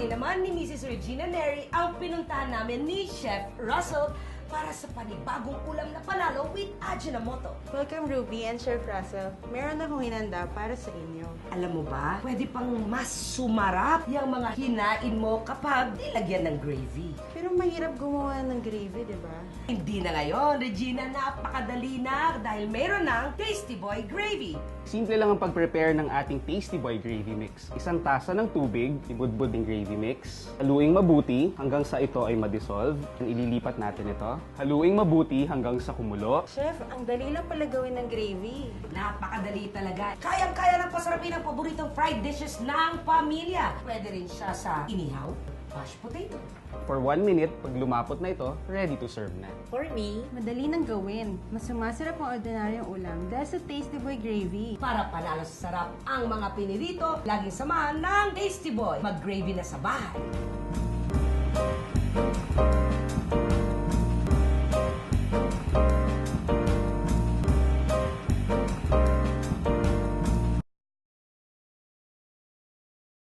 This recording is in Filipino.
Pinili naman ni Mrs. Regina Neri ang pinuntahan namin ni Chef Russell para sa panibagong ulam na panalo with Ajinomoto. Welcome, Ruby and Chef Russell. Meron akong hinanda para sa inyo. Alam mo ba, pwede pang mas sumarap yung mga hinain mo kapag nilagyan ng gravy. Pero mahirap gumawa ng gravy, di ba? Hindi na ngayon, Regina, napakadali na dahil mayroon ng Tasty Boy Gravy. Simple lang ang pag-prepare ng ating Tasty Boy Gravy Mix. Isang tasa ng tubig, ibudbud ng gravy mix. Haluing mabuti hanggang sa ito ay ma-dissolve. Ililipat natin ito. Haluing mabuti hanggang sa kumulo. Chef, ang dali lang pala gawin ng gravy. Napakadali talaga. Kayang-kaya ng pasarapin ang paboritong fried dishes ng pamilya. Pwede rin siya sa inihaw, mashed potato. For 1 minute, pag lumapot na ito, ready to serve na. For me, madali nang gawin. Mas sumasarap ang ordinaryong ulam dahil sa Tasty Boy Gravy. Para panalo sa sarap ang mga pinirito, laging samahan ng Tasty Boy. Mag-gravy na sa bahay.